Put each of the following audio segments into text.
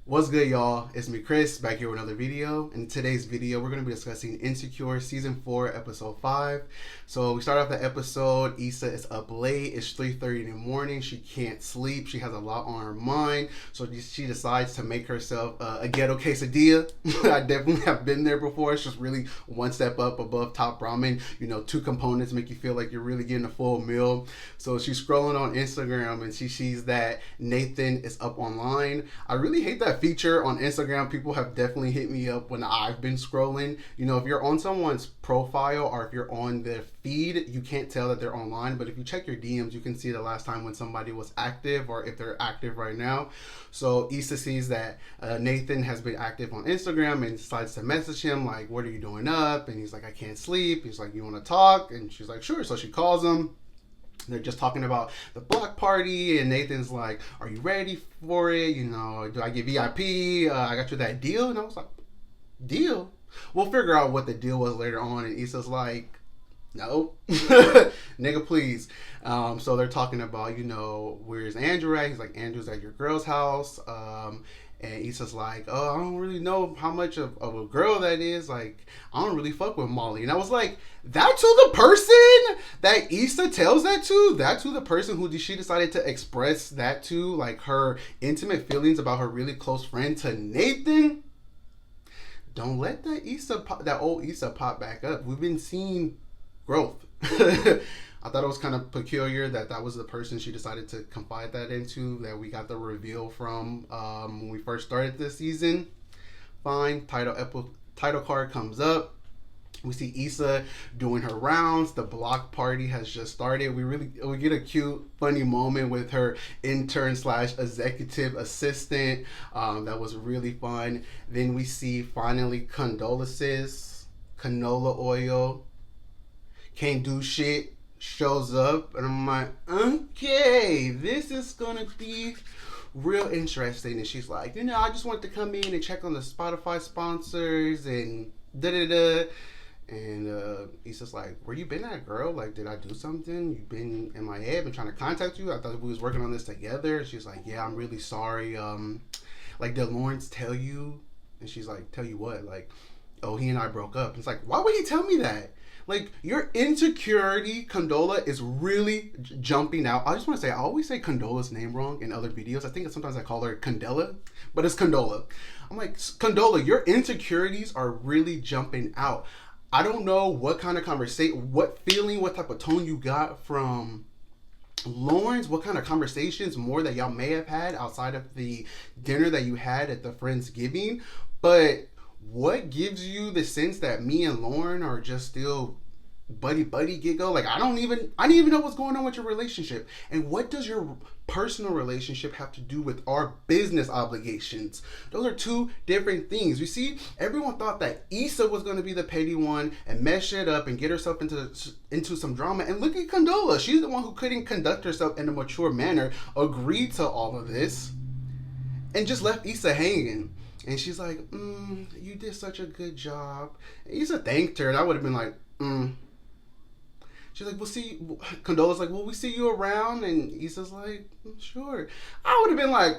What's good, y'all? It's me, Chris, back here with another video. In today's video, we're going to be discussing Insecure Season 4, Episode 5. So we start off the episode. Issa is up late. It's 3:30 in the morning. She can't sleep. She has a lot on her mind. So she decides to make herself a ghetto quesadilla. I definitely have been there before. It's just really one step up above top ramen. You know, two components make you feel like you're really getting a full meal. So she's scrolling on Instagram and she sees that Nathan is up online. I really hate that feature on Instagram. People have definitely hit me up when I've been scrolling. You know, if you're on someone's profile or if you're on their feed, you can't tell that they're online, but if you check your DMs, you can see the last time when somebody was active or if they're active right now. So Issa sees that Nathan has been active on Instagram and decides to message him like, what are you doing up? And he's like, I can't sleep. He's like, you want to talk? And she's like, sure. So she calls him. They're just talking about the block party, and Nathan's like, are you ready for it? You know, do I get VIP? I got you that deal. And I was like, deal? We'll figure out what the deal was later on. And Issa's like, no. Nigga, please. So they're talking about, you know, where's Andrew at? He's like, Andrew's at your girl's house. And Issa's like, oh, I don't really know how much of a girl that is. Like, I don't really fuck with Molly. And I was like, that's who the person that Issa tells that to? That's who the person who she decided to express that to? Like, her intimate feelings about her really close friend to Nathan? Don't let that old Issa pop back up. We've been seeing growth. I thought it was kind of peculiar that was the person she decided to confide that into, that we got the reveal from when we first started this season. Fine. Title card comes up. We see Issa doing her rounds. The block party has just started. We get a cute, funny moment with her intern / executive assistant. That was really fun. Then we see finally condolences, canola oil, can't do shit, shows up, and I'm like, okay, this is gonna be real interesting. And she's like, you know, I just wanted to come in and check on the Spotify sponsors and da-da-da. And Issa's like, where you been at, girl? Like, did I do something? You've been in my head, been trying to contact you. I thought we was working on this together. She's like, yeah, I'm really sorry. Like, did Lawrence tell you? And she's like, tell you what? Like, oh, he and I broke up. And it's like, why would he tell me that? Like, your insecurity, Condola, is really jumping out. I just want to say, I always say Condola's name wrong in other videos. I think sometimes I call her Condela, but it's Condola. I'm like, Condola, your insecurities are really jumping out. I don't know what kind of conversation, what feeling, what type of tone you got from Lawrence, what kind of conversations more that y'all may have had outside of the dinner that you had at the Friendsgiving, but what gives you the sense that me and Lauren are just still buddy giggle? Like, I didn't even know what's going on with your relationship. And what does your personal relationship have to do with our business obligations? Those are two different things. You see, everyone thought that Issa was going to be the petty one and mess shit up and get herself into some drama. And look at Condola. She's the one who couldn't conduct herself in a mature manner, agreed to all of this, and just left Issa hanging. And she's like, you did such a good job. And Issa thanked her, and I would have been like, She's like, we'll see. Condola's like, will we see you around? And Issa's like, sure. I would have been like,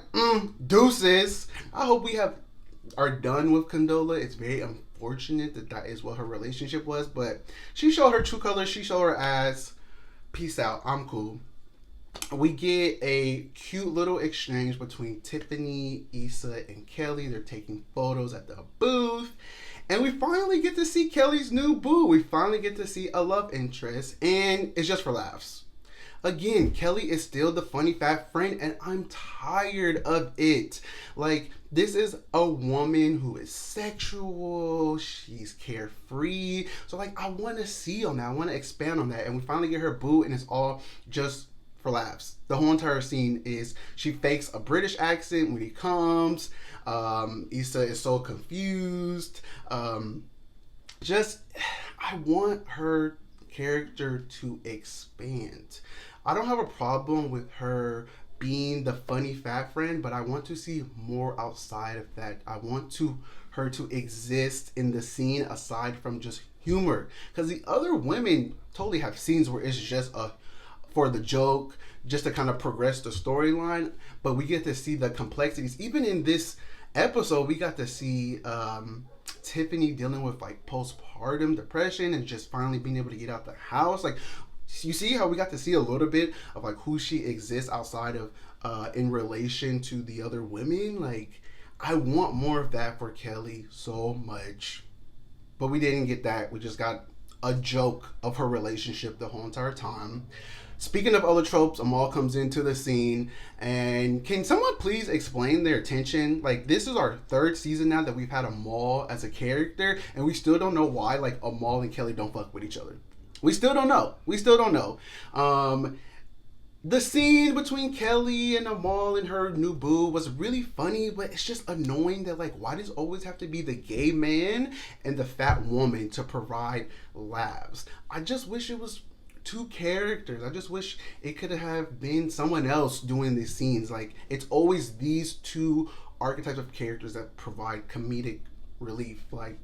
deuces. I hope we are done with Condola. It's very unfortunate that is what her relationship was. But she showed her true colors. She showed her ass. Peace out. I'm cool. We get a cute little exchange between Tiffany, Issa, and Kelly. They're taking photos at the booth. And we finally get to see Kelly's new boo. We finally get to see a love interest. And it's just for laughs. Again, Kelly is still the funny fat friend. And I'm tired of it. Like, this is a woman who is sexual. She's carefree. So, like, I want to see on that. I want to expand on that. And we finally get her boo. And it's all just for laughs. The whole entire scene is she fakes a British accent when he comes. Issa is so confused. I want her character to expand. I don't have a problem with her being the funny fat friend, but I want to see more outside of that. I want her to exist in the scene aside from just humor, because the other women totally have scenes where it's just for the joke, just to kind of progress the storyline, but we get to see the complexities even in this episode, we got to see Tiffany dealing with like postpartum depression and just finally being able to get out the house. Like, you see how we got to see a little bit of like who she exists outside of in relation to the other women. Like, I want more of that for Kelly so much, but we didn't get that. We just got a joke of her relationship the whole entire time. Speaking of other tropes, Amal comes into the scene, and can someone please explain their tension? Like, this is our third season now that we've had Amal as a character, and we still don't know why, like, Amal and Kelly don't fuck with each other. We still don't know. The scene between Kelly and Amal and her new boo was really funny, but it's just annoying that, like, why does it always have to be the gay man and the fat woman to provide laughs? I just wish it was two characters. I just wish it could have been someone else doing these scenes. Like, it's always these two archetypes of characters that provide comedic relief. Like,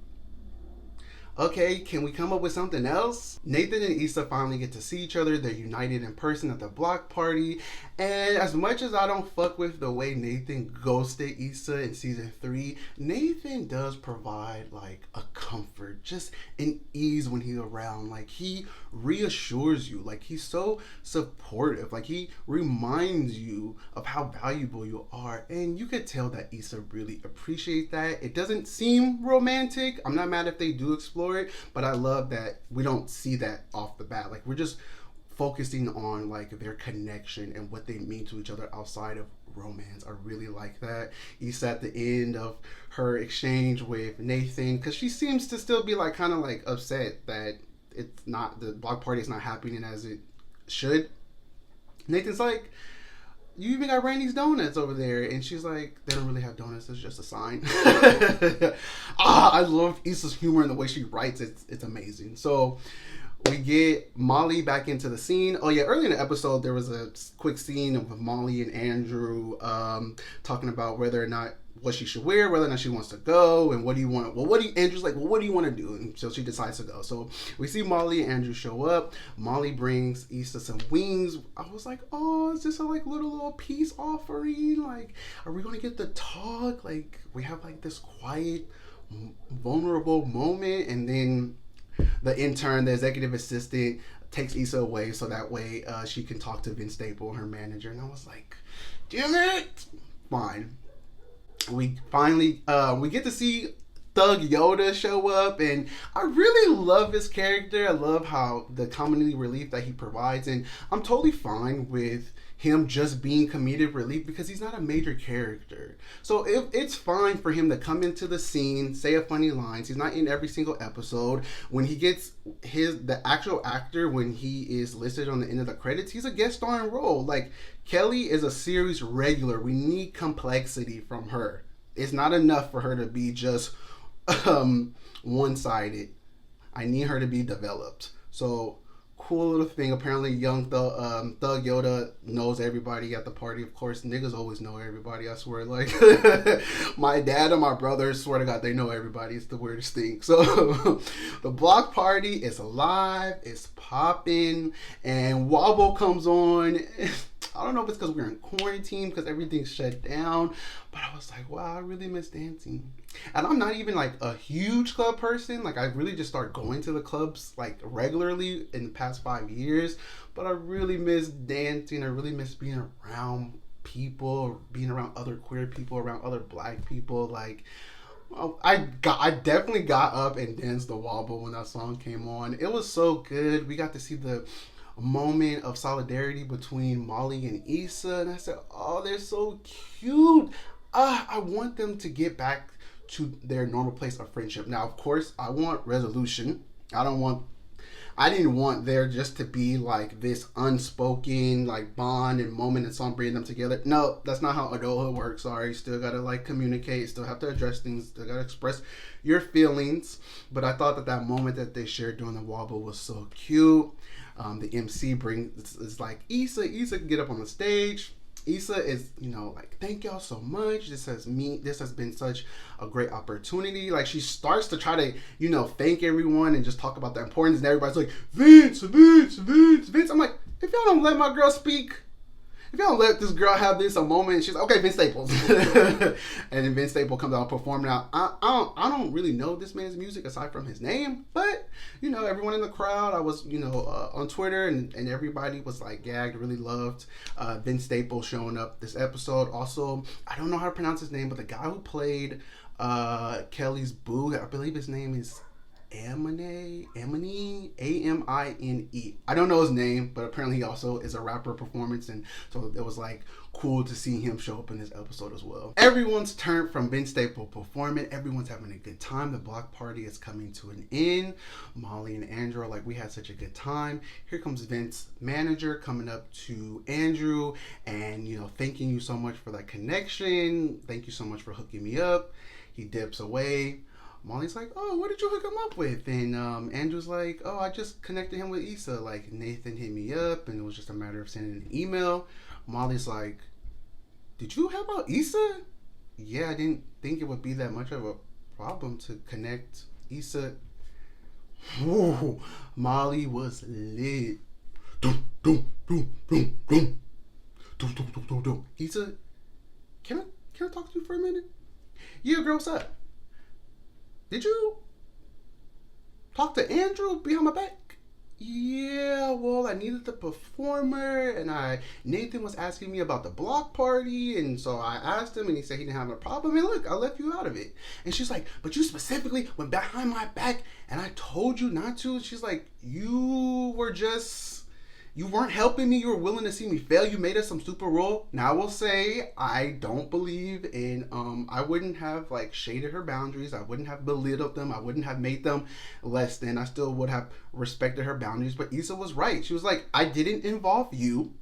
okay, can we come up with something else? Nathan and Issa finally get to see each other. They're united in person at the block party. And as much as I don't fuck with the way Nathan ghosted Issa in season 3, Nathan does provide like a comfort, just an ease when he's around. Like, he reassures you. Like, he's so supportive. Like, he reminds you of how valuable you are. And you could tell that Issa really appreciates that. It doesn't seem romantic. I'm not mad if they do explore it, but I love that we don't see that off the bat. Like, we're just focusing on like their connection and what they mean to each other outside of romance. I really like that. Issa at the end of her exchange with Nathan, because she seems to still be like kind of like upset that it's not, the block party is not happening as it should. Nathan's like, you even got Randy's donuts over there, and she's like, they don't really have donuts, it's just a sign. I love Issa's humor and the way she writes. It's amazing. So we get Molly back into the scene. Oh yeah, early in the episode there was a quick scene of Molly and Andrew talking about whether or not what she should wear, whether or not she wants to go, and what do you want? Andrew's like, well, what do you want to do? And so she decides to go. So we see Molly and Andrew show up. Molly brings Issa some wings. I was like, oh, is this a like little peace offering? Like, are we gonna get the talk? Like, we have like this quiet, vulnerable moment, and then the intern, the executive assistant, takes Issa away so that way she can talk to Vince Staple, her manager. And I was like, damn it. Fine. We finally we get to see Thug Yoda show up, and I really love his character. I love how the comedy relief that he provides, and I'm totally fine with him just being comedic relief because he's not a major character. So it's fine for him to come into the scene, say a funny lines. He's not in every single episode. When he gets the actual actor, when he is listed on the end of the credits, he's a guest starring role. Like, Kelly is a series regular. We need complexity from her. It's not enough for her to be just one-sided. I need her to be developed. So, cool little thing. Apparently, young Thug Yoda knows everybody at the party. Of course, niggas always know everybody. I swear, like my dad and my brother, swear to God, they know everybody. It's the weirdest thing. So the block party is alive. It's popping, and Wobble comes on. I don't know if it's because we're in quarantine, because everything's shut down, but I was like, wow, I really miss dancing. And I'm not even like a huge club person. Like, I really just started going to the clubs like regularly in the past 5 years, but I really miss dancing. I really miss being around people, being around other queer people, around other black people. Like, I definitely got up and danced the Wobble when that song came on. It was so good. We got to see the moment of solidarity between Molly and Issa, and I said, oh, they're so cute. I want them to get back to their normal place of friendship. Now, of course, I want resolution. I didn't want there just to be like this unspoken like bond and moment and song bringing them together. No, that's not how adulthood works. Sorry, you still gotta like communicate, still have to address things, still gotta express your feelings. But I thought that moment that they shared during the Wobble was so cute. The MC is like, Issa can get up on the stage. Issa is, like, thank y'all so much. This has been such a great opportunity. Like, she starts to try to, thank everyone and just talk about the importance, and everybody's like, Vince. I'm like, if y'all don't let my girl speak, if y'all let this girl have this a moment, she's like, okay, Vince Staples. And then Vince Staples comes out performing. Now, I don't really know this man's music aside from his name, but, you know, everyone in the crowd, I was, you know, on Twitter, and everybody was like gagged, really loved Vince Staples showing up this episode. Also, I don't know how to pronounce his name, but the guy who played Kelly's boo, I believe his name is Amine, Amine. I don't know his name, but apparently he also is a rapper performance, and so it was like cool to see him show up in this episode as well. Everyone's turned from Vince Staples performing. Everyone's having a good time. The block party is coming to an end. Molly and Andrew are like, we had such a good time. Here comes Vince's manager coming up to Andrew and, you know, thanking you so much for that connection. Thank you so much for hooking me up. He dips away. Molly's like, oh, what did you hook him up with? And Andrew's like, oh, I just connected him with Issa. Like, Nathan hit me up, and it was just a matter of sending an email. Molly's like, did you help out Issa? Yeah, I didn't think it would be that much of a problem to connect Issa. Whoa, Molly was lit. Issa, can I talk to you for a minute? Yeah, girl, what's up? Did you talk to Andrew behind my back? Yeah, well, I needed the performer, and Nathan was asking me about the block party, and so I asked him, and he said he didn't have a problem, and look, I left you out of it. And she's like, but you specifically went behind my back, and I told you not to. She's like, you weren't helping me. You were willing to see me fail. You made us some super role. Now I will say, I don't believe in, I wouldn't have like shaded her boundaries. I wouldn't have belittled them. I wouldn't have made them less than. I still would have respected her boundaries. But Issa was right. She was like, I didn't involve you.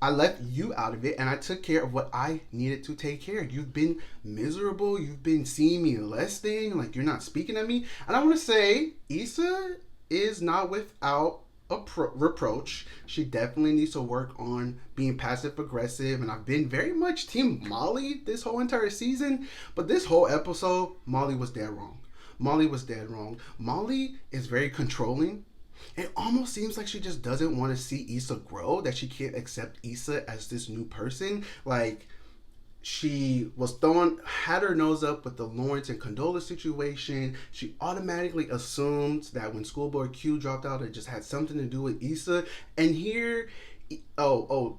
I left you out of it, and I took care of what I needed to take care of. You've been miserable. You've been seeing me less than, like you're not speaking at me. And I want to say, Issa is not without reproach. She definitely needs to work on being passive aggressive, and I've been very much team Molly this whole entire season, but this whole episode, Molly was dead wrong. Molly was dead wrong. Molly is very controlling. It almost seems like she just doesn't want to see Issa grow, that she can't accept Issa as this new person. Like, she had her nose up with the Lawrence and Condola situation. She automatically assumed that when Schoolboy Q dropped out, it just had something to do with Issa. And here,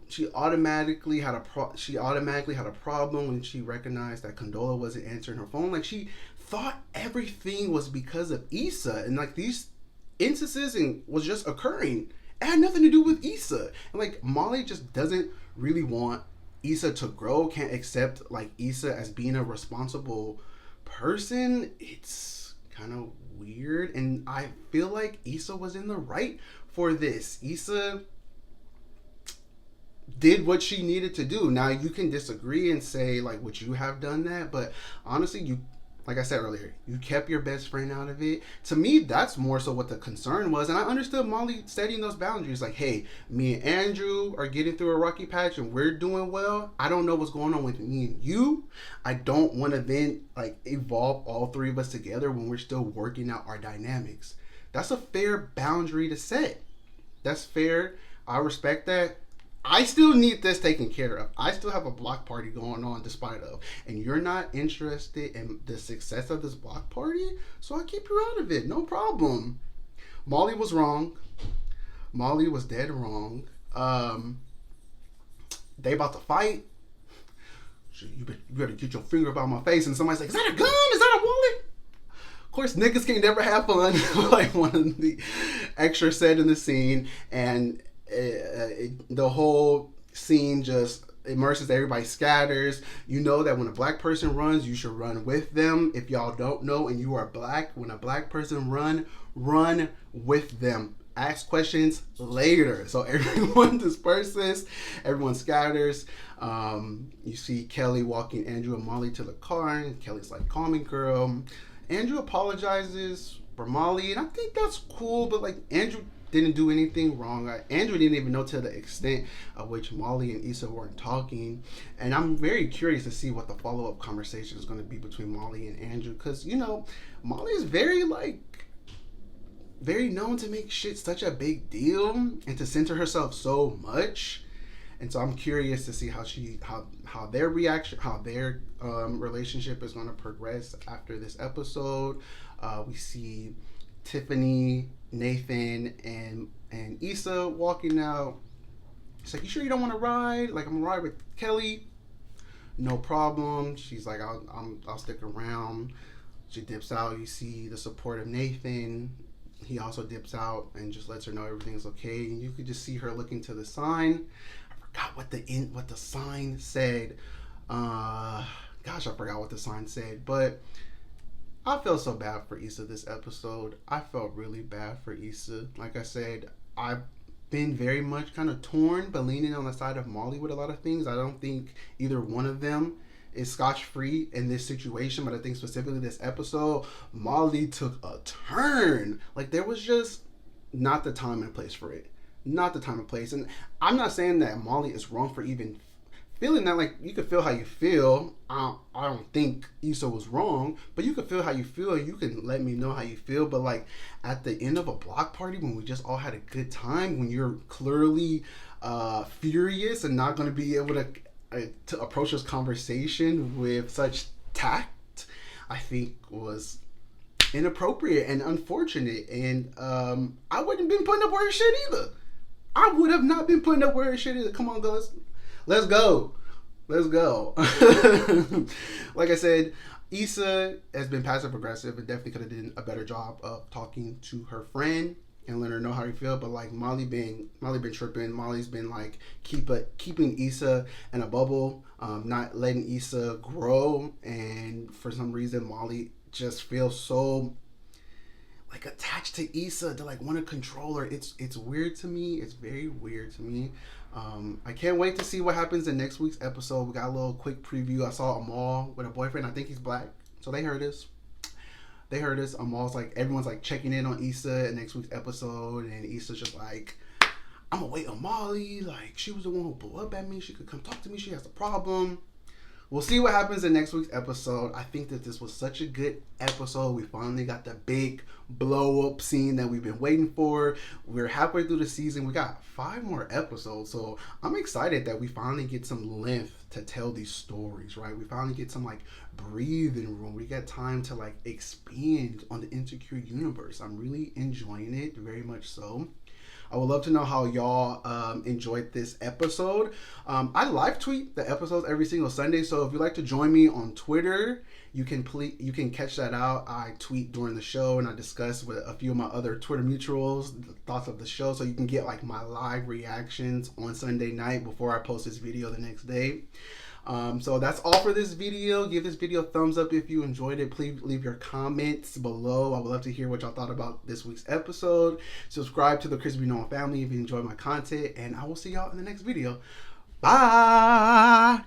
she automatically had a problem when she recognized that Condola wasn't answering her phone. Like, she thought everything was because of Issa, and like these instances was just occurring. It had nothing to do with Issa. And like, Molly just doesn't really want Issa to grow, can't accept like Issa as being a responsible person. It's kind of weird, and I feel like Issa was in the right for this. Issa did what she needed to do. Now, you can disagree and say like, would you have done that? But honestly, like I said earlier, you kept your best friend out of it. To me, that's more so what the concern was. And I understood Molly setting those boundaries. Like, hey, me and Andrew are getting through a rocky patch and we're doing well. I don't know what's going on with me and you. I don't want to then like evolve all three of us together when we're still working out our dynamics. That's a fair boundary to set. That's fair. I respect that. I still need this taken care of. I still have a block party going on despite of. And you're not interested in the success of this block party? So I'll keep you out of it. No problem. Molly was wrong. Molly was dead wrong. They about to fight. You better get your finger up out my face. And somebody's like, is that a gun? Is that a wallet? Of course, niggas can't never have fun. Like one of the extras said in the scene. And the whole scene just immerses, everybody scatters. You know that when a black person runs, you should run with them. If y'all don't know and you are black, when a black person run with them. Ask questions later. So everyone disperses, everyone scatters. You see Kelly walking Andrew and Molly to the car, and Kelly's like, call me, girl. Andrew apologizes for Molly, and I think that's cool, but like, Andrew didn't do anything wrong. Andrew didn't even know to the extent of which Molly and Issa weren't talking. And I'm very curious to see what the follow-up conversation is going to be between Molly and Andrew. Because, you know, Molly is very, like, very known to make shit such a big deal and to center herself so much. And so I'm curious to see how their reaction, how their relationship is going to progress after this episode. We see Tiffany, Nathan, and Issa walking out. She's like, "You sure you don't want to ride? Like, I'm gonna ride with Kelly." No problem. She's like, I'll stick around. She dips out. You see the support of Nathan. He also dips out and just lets her know everything's okay. And you could just see her looking to the sign. I forgot what the sign said. I forgot what the sign said. But I felt so bad for Issa this episode. I felt really bad for Issa. Like I said, I've been very much kind of torn, but leaning on the side of Molly with a lot of things. I don't think either one of them is scotch-free in this situation, but I think specifically this episode, Molly took a turn. Like, there was just not the time and place for it. Not the time and place. And I'm not saying that Molly is wrong for even feeling that. Like, you can feel how you feel. I don't think Issa was wrong, but you can feel how you feel, and you can let me know how you feel. But like, at the end of a block party, when we just all had a good time, when you're clearly furious and not going to be able to approach this conversation with such tact, I think was inappropriate and unfortunate. And I wouldn't have been putting up with her shit either. I would have not been putting up with her shit either. Come on, guys. Let's go. Like I said, Issa has been passive aggressive and definitely could have done a better job of talking to her friend and letting her know how you feel. But like, Molly been tripping. Molly's been like keeping Issa in a bubble, not letting Issa grow. And for some reason, Molly just feels so like attached to Issa to like want to control her. It's weird to me. It's very weird to me. I can't wait to see what happens in next week's episode. We got a little quick preview. I saw Amal with a boyfriend. I think he's black, so they heard us. Amal's like, everyone's like checking in on Issa in next week's episode, and Issa's just like, "I'm gonna wait on Molly. Like, she was the one who blew up at me. She could come talk to me. She has a problem." We'll see what happens in next week's episode. I think that this was such a good episode. We finally got the big blow-up scene that we've been waiting for. We're halfway through the season. We got 5 more episodes. So I'm excited that we finally get some length to tell these stories, right? We finally get some, like, breathing room. We got time to, like, expand on the Insecure universe. I'm really enjoying it, very much so. I would love to know how y'all enjoyed this episode. I live tweet the episodes every single Sunday, so if you'd like to join me on Twitter, you can catch that out. I tweet during the show, and I discuss with a few of my other Twitter mutuals the thoughts of the show, so you can get like my live reactions on Sunday night before I post this video the next day. So that's all for this video. Give this video a thumbs up if you enjoyed it. Please leave your comments below. I would love to hear what y'all thought about this week's episode. Subscribe to the krisbeknowin family if you enjoy my content, and I will see y'all in the next video. Bye.